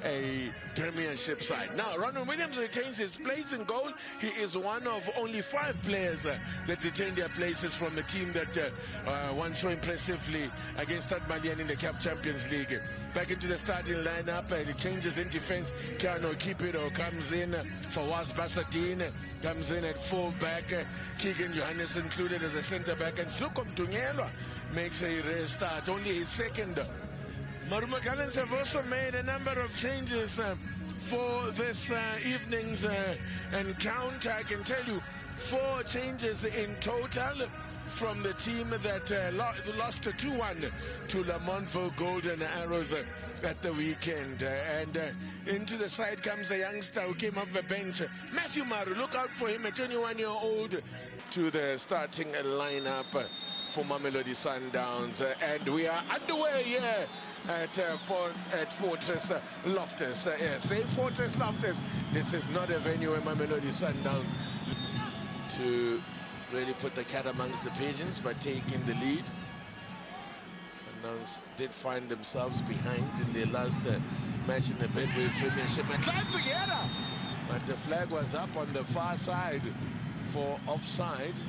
a Premiership side. Now, Ronald Williams retains his place in goal. He is one of only 5 players that retain their places from the team that won so impressively against Stade Malien in the CAF Champions League. Back into the starting lineup, the changes in defense. Keanu Kipiro comes in, Fawaz Basadine comes in at full-back, Keegan Johannes included as a centre-back, and Sukom Tungela makes a restart, only his second. Marumo Gallants have also made a number of changes for this evening's encounter. I can tell you 4 changes in total from the team that lost 2-1 to Lamontville Golden Arrows at the weekend. And into the side comes a youngster who came off the bench, Matthew Maru. Look out for him, a 21-year-old, to the starting lineup for Mamelodi Sundowns. And we are underway here at Fortress Loftus. Say Fortress Loftus. This is not a venue where Mamelodi Sundowns to really put the cat amongst the pigeons by taking the lead. Sundowns did find themselves behind in their last match in the Betway Premiership. A classic header! But the flag was up on the far side for offside.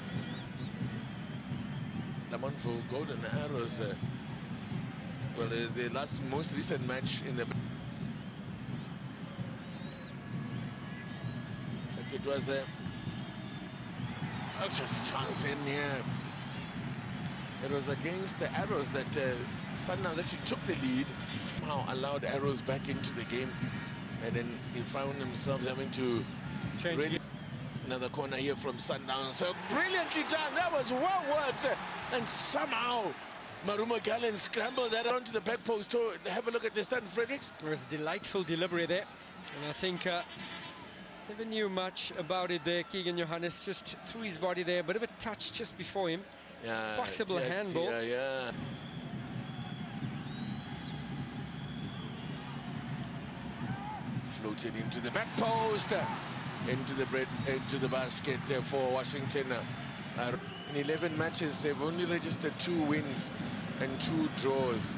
Lamontville Golden Arrows, well, the most recent match in the... In fact, it was a... just chance in here. It was against the Arrows that Sundowns actually took the lead. Now allowed Arrows back into the game, and then he found themselves having to change. Really, another corner here from Sundowns. So brilliantly done. That was well worked, and somehow Marumo Gallants scrambled that onto the back post. To have a look at this, Stan Fredericks. It was a delightful delivery there, and I think never knew much about it there. Keegan Johannes just threw his body there, bit of a touch just before him. Yeah, possible handball. Yeah. Floated into the back post, into the basket for Washington. In 11 matches, they've only registered 2 wins and 2 draws.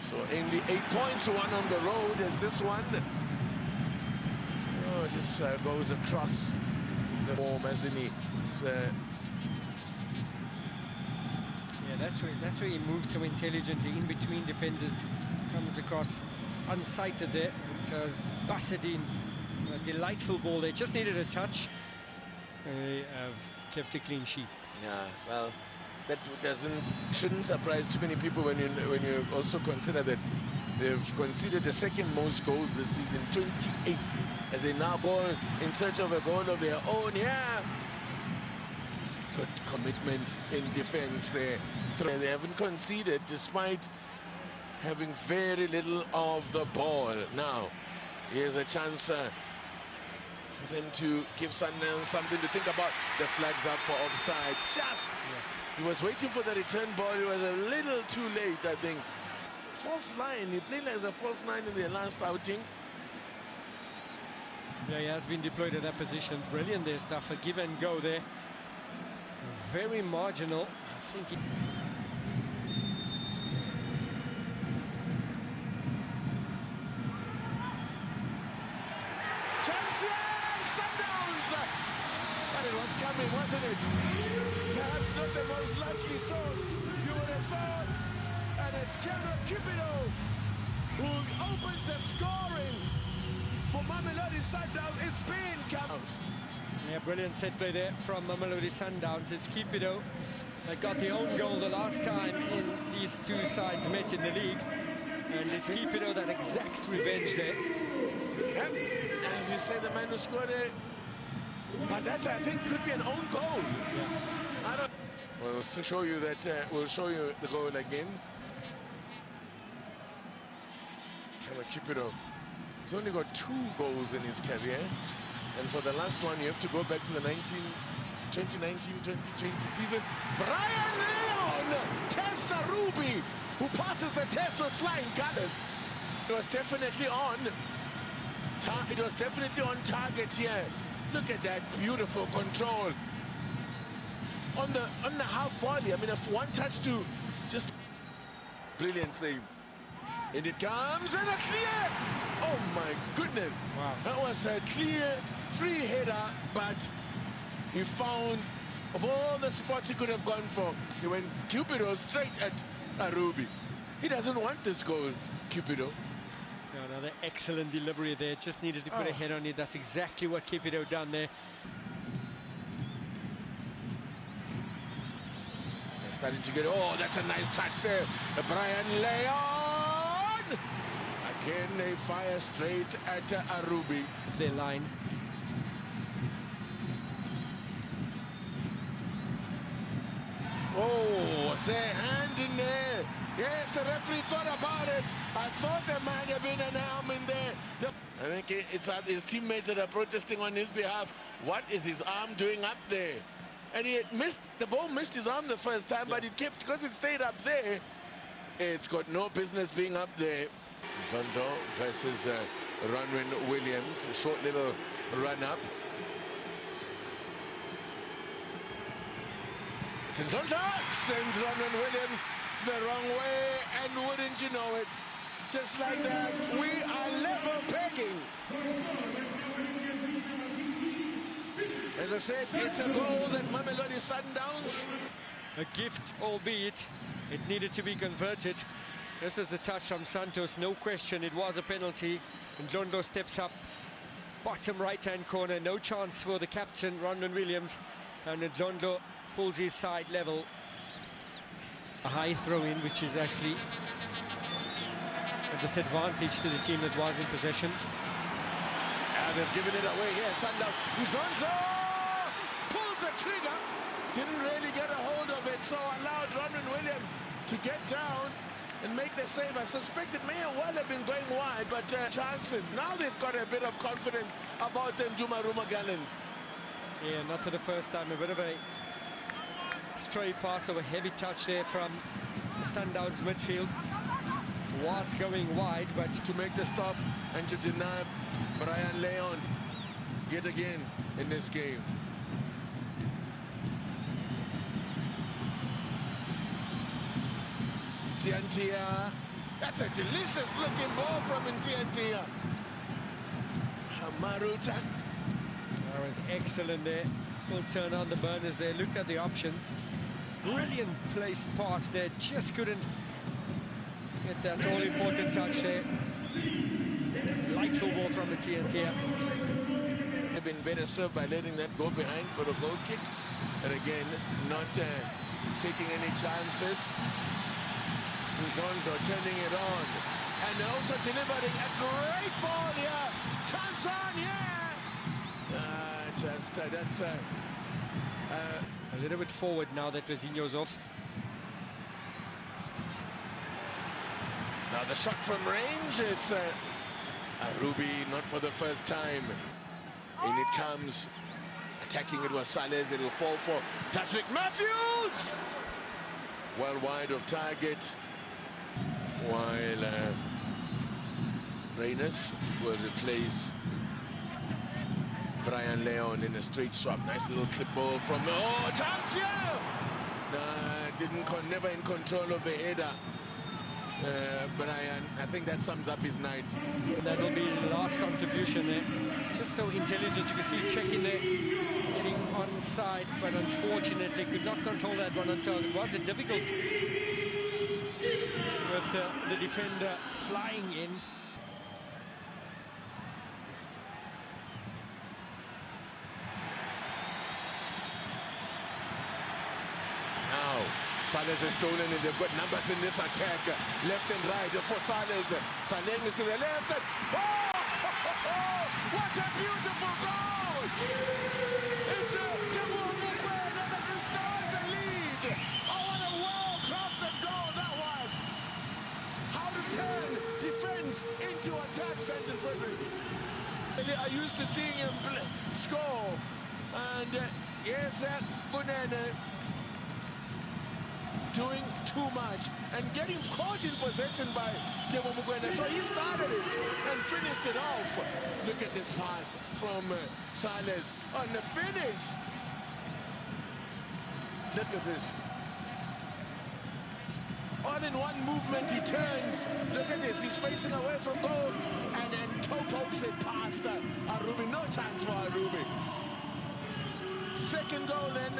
So only 8 points, 1 on the road as this one. Oh, it just goes across the form, hasn't he? Yeah, that's where he moves so intelligently in between defenders. Comes across unsighted there. It was Basadine. A delightful ball there. Just needed a touch. They have kept a clean sheet. Yeah, well, that shouldn't surprise too many people when you also consider that they've conceded the second most goals this season, 28, as they now go in search of a goal of their own. Yeah, good commitment in defense there. They haven't conceded despite having very little of the ball. Now, here's a chance for them to give Sundowns something to think about. The flag's up for offside. He was waiting for the return ball. It was a little too late, I think. False line. He played as a false line in their last outing. Yeah, he has been deployed in that position. Brilliant there, stuff. A give and go there. Very marginal. I think he... Chance, Sundowns! But it was coming, wasn't it? Perhaps not the most likely source you would have thought. And it's Keanu Kipiro who opens the scoring for Mamelodi Sundowns. It's been Gallants. Yeah, brilliant set play there from Mamelodi Sundowns. It's Kipiro that got the own goal the last time in these two sides met in the league. And it's Kipiro that exacts revenge there. As you say, the man who scored it. But that, I think, could be an own goal. Yeah. I don't... We'll show you that. We'll show you the goal again. Kipiro has only got 2 goals in his career, and for the last one you have to go back to the 2019-2020 season. Brian Leon tests a Ruby, who passes the test with flying colours. It was definitely on. It was definitely on target here. Look at that beautiful control on the half volley. I mean, if one touch to just brilliant save. And it comes, and a clear! goodness. Wow. That was a clear free header, but he found, of all the spots he could have gone for, he went Cupido straight at Arubi. He doesn't want this goal, Cupido. Another excellent delivery there. Just needed to put a head on it. That's exactly what Cupido done there. They're starting to get... Oh, that's a nice touch there. Brian Leon! Again, they fire straight at Arubi. Their line. Oh, was there a hand in there? Yes, the referee thought about it. I thought there might have been an arm in there. I think it's his teammates that are protesting on his behalf. What is his arm doing up there? And he had missed, the ball missed his arm the first time, but it kept, because it stayed up there, it's got no business being up there. Zondo versus Ronwin Williams, a short little run up. Zondo sends Ronwin Williams the wrong way, and wouldn't you know it, just like that, we are level pegging. As I said, it's a goal that Mamelodi Sundowns. A gift, albeit it needed to be converted. This is the touch from Santos, no question, it was a penalty. And Londo steps up, bottom right-hand corner, no chance for the captain, Ronwin Williams. And Londo pulls his side level. A high throw-in, which is actually a disadvantage to the team that was in possession. And they've given it away here, Sundowns. Zonzo pulls the trigger, didn't really get a hold of it, so allowed Ronwin Williams to get down and make the save. I suspect it may well have been going wide, but chances. Now they've got a bit of confidence about them, Marumo Gallants. Yeah, not for the first time. A bit of a stray pass, or a heavy touch there from the Sundowns midfield. Was going wide, but to make the stop and to deny Brian Leon yet again in this game. Ntiantia, that's a delicious looking ball from Ntiantia. Maruta. That was excellent there. Still turn on the burners there, looked at the options. Brilliant placed pass there, just couldn't get that all-important touch there. Delightful ball from the Ntiantia. They've been better served by letting that go behind for the goal kick. And again, not taking any chances. Zonzo turning it on. And also delivering a great ball here. Chance on, yeah! That's a little bit forward now that Vezinho's off. Now the shot from range, it's Arubi, not for the first time. In it comes, attacking it was Sales, it'll fall for Tashrik Matthews! Well wide of target, while Reyners will replace Brian Leon in a straight swap. Nice little clip ball from, oh, chance here! Nah, never in control of the header. Brian, I think that sums up his night. That'll be the last contribution there. Just so intelligent, you can see checking there, getting onside, but unfortunately could not control that one on target. Was it difficult with the defender flying in? Sales has stolen and they've got numbers in this attack. Left and right for Sales. Saleng is to the left. And, oh, what a beautiful goal! It's Teboho Mokoena that restores the lead. Oh, what a well-crafted goal that was. How to turn defense into attack, Stanton Fredericks. I used to seeing him score. And yes, Bunene doing too much and getting caught in possession by Teboho Mokoena. So he started it and finished it off. Look at this pass from Sales on the finish. Look at this. All in one movement, he turns. Look at this, he's facing away from goal and then toe pokes it. it past Arubi. No chance for Arubi. Second goal then.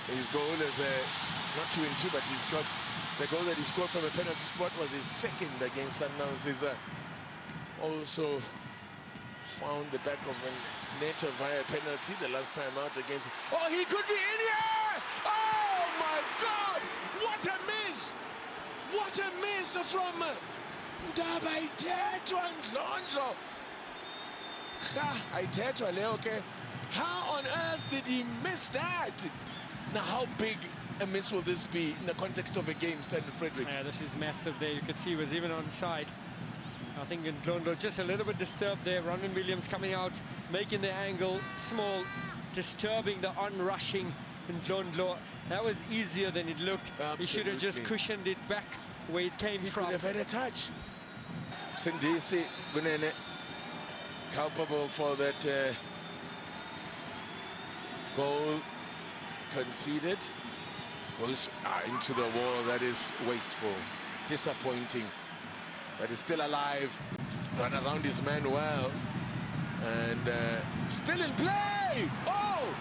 His goal is not 2-2, but he's got the goal that he scored from a penalty spot was his second against Sundowns. He's also found the back of a net via penalty the last time out against. Oh, he could be in here! Oh my God! What a miss! What a miss from Ndaba Itetwa Ndlondlo. Itetwa Leoke. How on earth did he miss that? Now, how big a miss will this be in the context of a game, Stanley Fredericks? Yeah, this is massive there. You could see he was even on side. I think Ndlondlo just a little bit disturbed there. Ronwen Williams coming out, making the angle small, disturbing the on-rushing Ndlondlo. That was easier than it looked. Absolutely. He should have just cushioned it back where it came from. He could have had a touch. Sindisi Gunene, culpable for that goal conceded. Goes into the wall. That is wasteful, disappointing. But he's still alive, run around his man well, and still in play. Oh,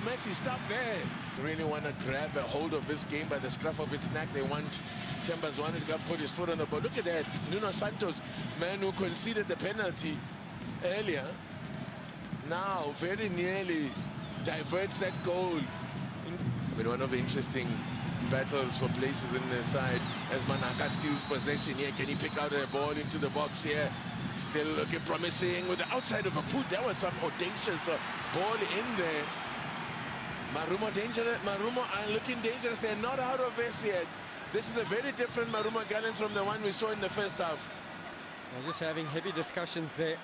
Messi stopped there. Really want to grab a hold of this game by the scruff of its neck. They want Chambers wanted to put his foot on the ball. Look at that, Nuno Santos, man who conceded the penalty earlier, now very nearly diverts that goal. I mean, one of the interesting battles for places in the side as Manaka steals possession here. Can he pick out a ball into the box here? Still looking promising with the outside of a boot. That was some audacious ball in there. Marumo dangerous. Marumo are looking dangerous. They're not out of this yet. This is a very different Marumo Gallants from the one we saw in the first half. They're just having heavy discussions there.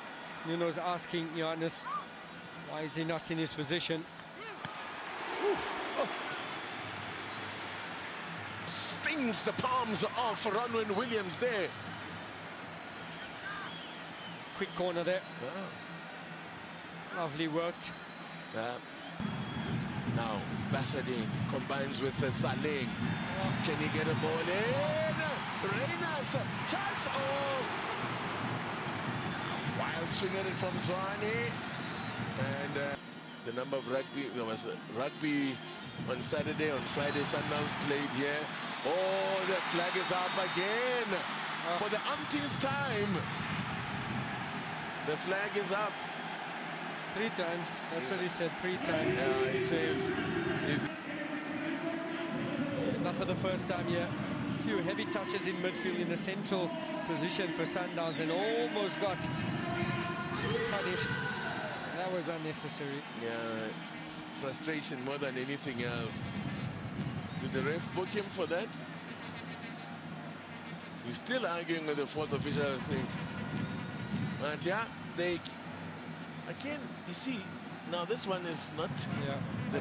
Nuno's asking Johannes, why is he not in his position? Stings the palms off Ronwen Williams there. Quick corner there. Oh. Lovely worked. Now Basadine combines with Saleh. Can he get a ball in? Reyna's chance. Oh, wild swing at it from Zwane. And the number of rugby, there was rugby on Saturday, on Friday, Sundowns played here. Oh, the flag is up again for the umpteenth time. The flag is up. 3 times. That's what he said, 3 times. Yeah, he says. Not for the first time here. A few heavy touches in midfield in the central position for Sundowns and almost got punished. That was unnecessary. Yeah, frustration more than anything else. Did the ref book him for that? He's still arguing with the fourth official saying, but yeah, they again, you see, now this one is not. Yeah.